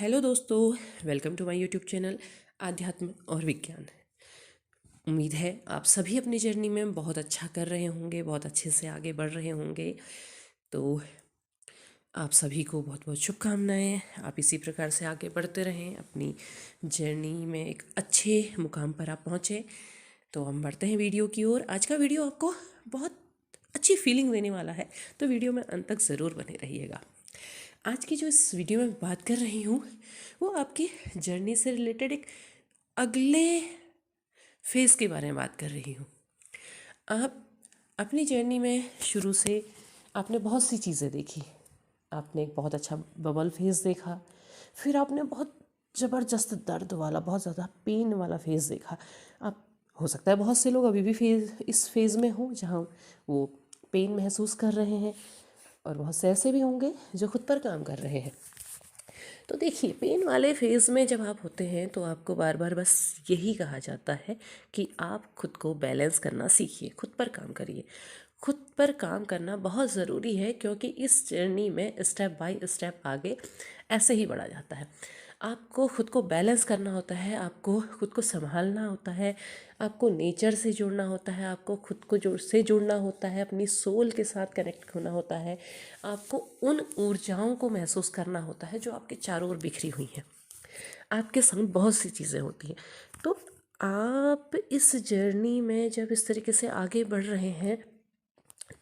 Hello दोस्तों, welcome to my YouTube channel आध्यात्म और विज्ञान। उम्मीद है आप सभी अपनी जर्नी में बहुत अच्छा कर रहे होंगे, बहुत अच्छे से आगे बढ़ रहे होंगे। तो आप सभी को बहुत बहुत शुभकामनाएं। आप इसी प्रकार से आगे बढ़ते रहें, अपनी जर्नी में एक अच्छे मुकाम पर आप पहुँचें। तो हम बढ़ते हैं वीडियो की ओर। आज का वीडियो आपको बहुत अच्छी फीलिंग देने वाला है, तो वीडियो में अंत तक ज़रूर बने रहिएगा। आज की जो इस वीडियो में बात कर रही हूँ वो आपकी जर्नी से रिलेटेड एक अगले फेज़ के बारे में बात कर रही हूँ। आप अपनी जर्नी में शुरू से आपने बहुत सी चीज़ें देखी। आपने एक बहुत अच्छा बबल फेज़ देखा, फिर आपने बहुत ज़बरदस्त दर्द वाला, बहुत ज़्यादा पेन वाला फेज़ देखा। आप हो सकता है बहुत से लोग अभी भी इस फेज़ में हों जहाँ वो पेन महसूस कर रहे हैं, और बहुत से ऐसे भी होंगे जो खुद पर काम कर रहे हैं। तो देखिए, पेन वाले फेज़ में जब आप होते हैं तो आपको बार बार बस यही कहा जाता है कि आप खुद को बैलेंस करना सीखिए, खुद पर काम करिए। खुद पर काम करना बहुत ज़रूरी है, क्योंकि इस जर्नी में स्टेप बाय स्टेप आगे ऐसे ही बढ़ा जाता है। आपको खुद को बैलेंस करना होता है, आपको खुद को संभालना होता है, आपको नेचर से जुड़ना होता है, आपको खुद को जुड़ना होता है, अपनी सोल के साथ कनेक्ट होना होता है। आपको उन ऊर्जाओं को महसूस करना होता है जो आपके चारों ओर बिखरी हुई हैं। आपके संग बहुत सी चीज़ें होती हैं। तो आप इस जर्नी में जब इस तरीके से आगे बढ़ रहे हैं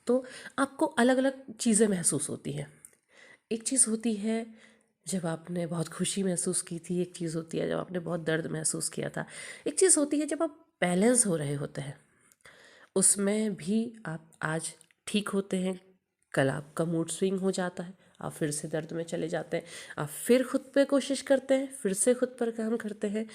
तो आपको अलग अलग चीज़ें महसूस होती हैं। एक चीज़ होती है जब आपने बहुत खुशी महसूस की थी, एक चीज़ होती है जब आपने बहुत दर्द महसूस किया था, एक चीज़ होती है जब आप बैलेंस हो रहे होते हैं। उसमें भी आप आज ठीक होते हैं, कल आपका मूड स्विंग हो जाता है, आप फिर से दर्द में चले जाते हैं, आप फिर खुद पे कोशिश करते हैं, फिर से खुद पर काम करते हैं,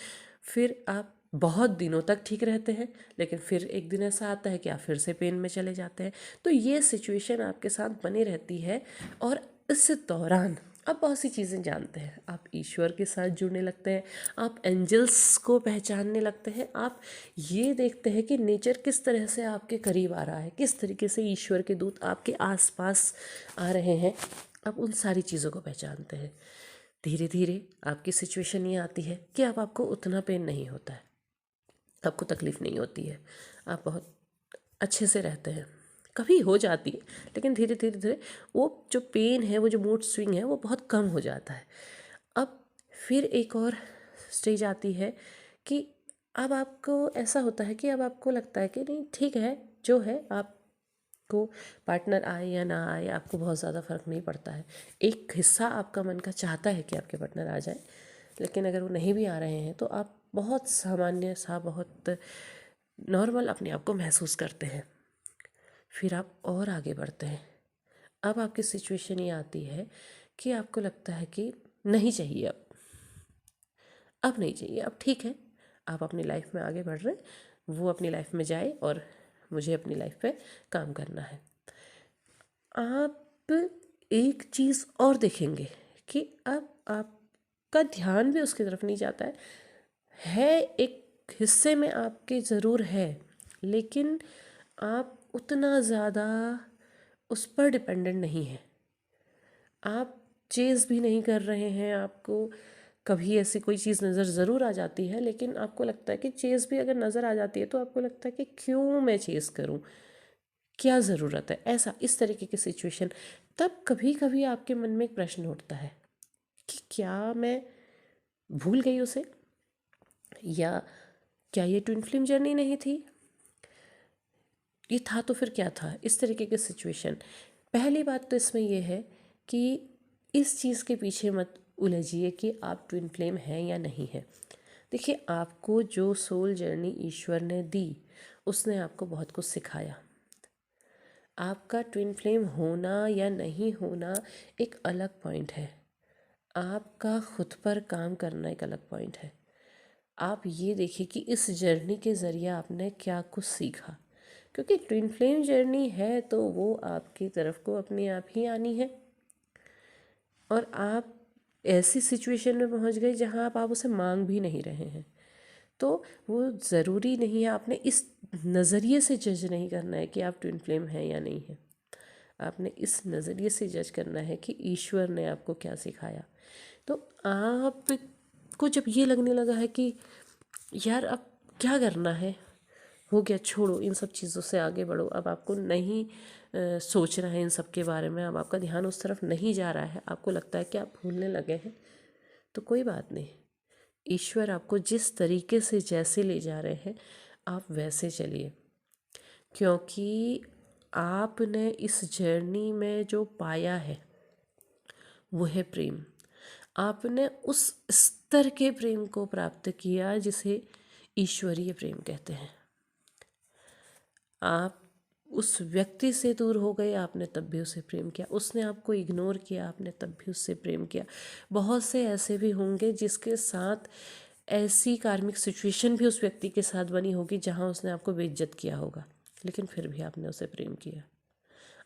फिर आप बहुत दिनों तक ठीक रहते हैं, लेकिन फिर एक दिन ऐसा आता है कि आप फिर से पेन में चले जाते हैं। तो ये सिचुएशन आपके साथ बनी रहती है। और इस दौरान आप बहुत सी चीज़ें जानते हैं, आप ईश्वर के साथ जुड़ने लगते हैं, आप एंजल्स को पहचानने लगते हैं, आप ये देखते हैं कि नेचर किस तरह से आपके करीब आ रहा है, किस तरीके से ईश्वर के दूत आपके आसपास आ रहे हैं। आप उन सारी चीज़ों को पहचानते हैं। धीरे धीरे आपकी सिचुएशन ये आती है कि अब आपको उतना पेन नहीं होता है, आपको तकलीफ़ नहीं होती है, आप बहुत अच्छे से रहते हैं। कभी हो जाती है, लेकिन धीरे धीरे धीरे वो जो पेन है, वो जो मूड स्विंग है, वो बहुत कम हो जाता है। अब फिर एक और स्टेज आती है कि अब आपको ऐसा होता है कि अब आपको लगता है कि नहीं, ठीक है, जो है, आपको पार्टनर आए या ना आए आपको बहुत ज़्यादा फ़र्क नहीं पड़ता है। एक हिस्सा आपका मन का चाहता है कि आपके पार्टनर आ जाए, लेकिन अगर वो नहीं भी आ रहे हैं तो आप बहुत सामान्य सा, बहुत नॉर्मल अपने आप को महसूस करते हैं। फिर आप और आगे बढ़ते हैं। अब आपकी सिचुएशन ये आती है कि आपको लगता है कि नहीं चाहिए, अब नहीं चाहिए, अब ठीक है, आप अपनी लाइफ में आगे बढ़ रहे हैं, वो अपनी लाइफ में जाए और मुझे अपनी लाइफ पे काम करना है। आप एक चीज़ और देखेंगे कि अब आपका ध्यान भी उसकी तरफ नहीं जाता है एक हिस्से में आपके ज़रूर है, लेकिन आप उतना ज़्यादा उस पर डिपेंडेंट नहीं है। आप चेज़ भी नहीं कर रहे हैं, आपको कभी ऐसी कोई चीज़ नज़र ज़रूर आ जाती है, लेकिन आपको लगता है कि चेज़ भी अगर नज़र आ जाती है तो आपको लगता है कि क्यों मैं चेज़ करूं, क्या ज़रूरत है, ऐसा इस तरीके की सिचुएशन। तब कभी कभी आपके मन में एक प्रश्न उठता है कि क्या मैं भूल गई उसे, या क्या ये ट्विन फ्लेम जर्नी नहीं थी, ये था तो फिर क्या था, इस तरीके की सिचुएशन। पहली बात तो इसमें यह है कि इस चीज़ के पीछे मत उलझिए कि आप ट्विन फ्लेम हैं या नहीं है। देखिए, आपको जो सोल जर्नी ईश्वर ने दी, उसने आपको बहुत कुछ सिखाया। आपका ट्विन फ्लेम होना या नहीं होना एक अलग पॉइंट है, आपका खुद पर काम करना एक अलग पॉइंट है। आप ये देखिए कि इस जर्नी के ज़रिए आपने क्या कुछ सीखा, क्योंकि ट्विन फ्लेम जर्नी है तो वो आपकी तरफ को अपने आप ही आनी है। और आप ऐसी सिचुएशन में पहुंच गए जहां आप उसे मांग भी नहीं रहे हैं, तो वो ज़रूरी नहीं है, आपने इस नज़रिए से जज नहीं करना है कि आप ट्विन फ्लेम हैं या नहीं है। आपने इस नज़रिए से जज करना है कि ईश्वर ने आपको क्या सिखाया। तो आपको जब ये लगने लगा है कि यार अब क्या करना है, हो गया, छोड़ो, इन सब चीज़ों से आगे बढ़ो, अब आपको नहीं सोचना है इन सब के बारे में, अब आपका ध्यान उस तरफ नहीं जा रहा है, आपको लगता है कि आप भूलने लगे हैं, तो कोई बात नहीं। ईश्वर आपको जिस तरीके से जैसे ले जा रहे हैं आप वैसे चलिए, क्योंकि आपने इस जर्नी में जो पाया है वो है प्रेम। आपने उस स्तर के प्रेम को प्राप्त किया जिसे ईश्वरीय प्रेम कहते हैं। आप उस व्यक्ति से दूर हो गए, आपने तब भी उसे प्रेम किया, उसने आपको इग्नोर किया, आपने तब भी उससे प्रेम किया। बहुत से ऐसे भी होंगे जिसके साथ ऐसी कार्मिक सिचुएशन भी उस व्यक्ति के साथ बनी होगी जहाँ उसने आपको बेइज्जत किया होगा, लेकिन फिर भी आपने उसे प्रेम किया।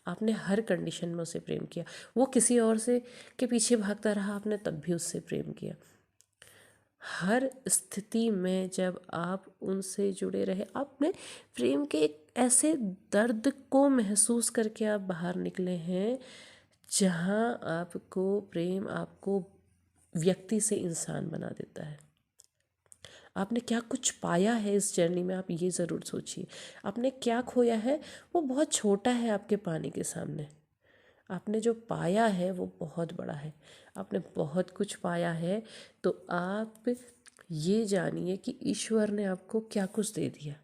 आपने हर कंडीशन में उसे प्रेम किया। वो किसी और से के पीछे भागता रहा, आपने तब भी उससे प्रेम किया। हर स्थिति में जब आप उनसे जुड़े रहे, आपने प्रेम के एक ऐसे दर्द को महसूस करके आप बाहर निकले हैं जहाँ आपको प्रेम आपको व्यक्ति से इंसान बना देता है। आपने क्या कुछ पाया है इस जर्नी में, आप ये ज़रूर सोचिए। आपने क्या खोया है वो बहुत छोटा है आपके पाने के सामने। आपने जो पाया है वो बहुत बड़ा है। आपने बहुत कुछ पाया है, तो आप ये जानिए कि ईश्वर ने आपको क्या कुछ दे दिया।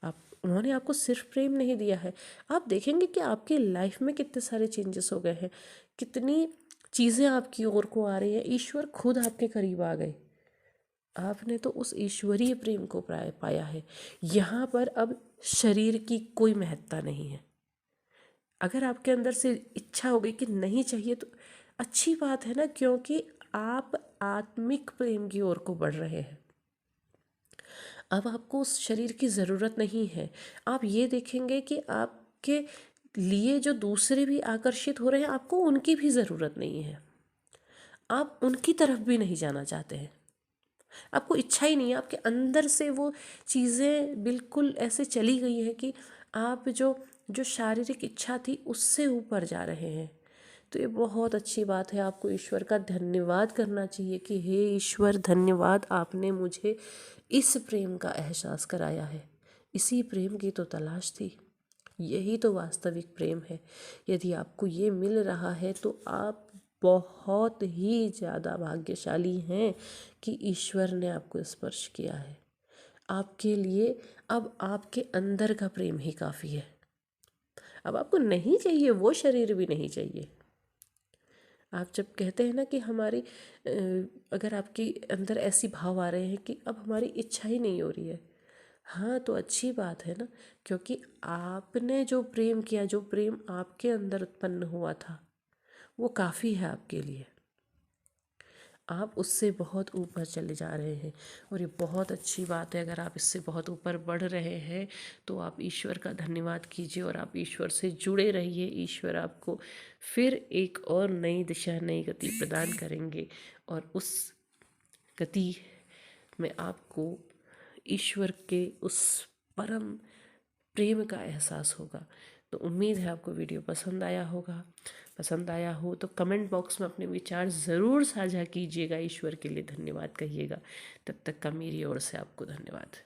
आप उन्होंने आपको सिर्फ प्रेम नहीं दिया है, आप देखेंगे कि आपकी लाइफ में कितने सारे चेंजेस हो गए हैं, कितनी चीज़ें आपकी ओर को आ रही हैं। ईश्वर खुद आपके करीब आ गए। आपने तो उस ईश्वरीय प्रेम को पाया है। यहाँ पर अब शरीर की कोई महत्ता नहीं है। अगर आपके अंदर से इच्छा हो गई कि नहीं चाहिए तो अच्छी बात है ना, क्योंकि आप आत्मिक प्रेम की ओर को बढ़ रहे हैं। अब आपको उस शरीर की ज़रूरत नहीं है। आप ये देखेंगे कि आपके लिए जो दूसरे भी आकर्षित हो रहे हैं, आपको उनकी भी ज़रूरत नहीं है। आप उनकी तरफ भी नहीं जाना चाहते हैं, आपको इच्छा ही नहीं है। आपके अंदर से वो चीज़ें बिल्कुल ऐसे चली गई है कि आप जो जो शारीरिक इच्छा थी उससे ऊपर जा रहे हैं। तो ये बहुत अच्छी बात है। आपको ईश्वर का धन्यवाद करना चाहिए कि हे ईश्वर, धन्यवाद, आपने मुझे इस प्रेम का एहसास कराया है। इसी प्रेम की तो तलाश थी। यही तो वास्तविक प्रेम है। यदि आपको ये मिल रहा है तो आप बहुत ही ज़्यादा भाग्यशाली हैं कि ईश्वर ने आपको स्पर्श किया है। आपके लिए अब आपके अंदर का प्रेम ही काफ़ी है। अब आपको नहीं चाहिए वो शरीर भी नहीं चाहिए। आप जब कहते हैं ना कि हमारी अगर आपके अंदर ऐसी भाव आ रहे हैं कि अब हमारी इच्छा ही नहीं हो रही है, हाँ तो अच्छी बात है ना, क्योंकि आपने जो प्रेम किया, जो प्रेम आपके अंदर उत्पन्न हुआ था, वो काफ़ी है आपके लिए। आप उससे बहुत ऊपर चले जा रहे हैं और ये बहुत अच्छी बात है। अगर आप इससे बहुत ऊपर बढ़ रहे हैं तो आप ईश्वर का धन्यवाद कीजिए और आप ईश्वर से जुड़े रहिए। ईश्वर आपको फिर एक और नई दिशा, नई गति प्रदान करेंगे और उस गति में आपको ईश्वर के उस परम प्रेम का एहसास होगा। तो उम्मीद है आपको वीडियो पसंद आया होगा। पसंद आया हो तो कमेंट बॉक्स में अपने विचार ज़रूर साझा कीजिएगा। ईश्वर के लिए धन्यवाद कहिएगा। तब तक का मेरी ओर से आपको धन्यवाद।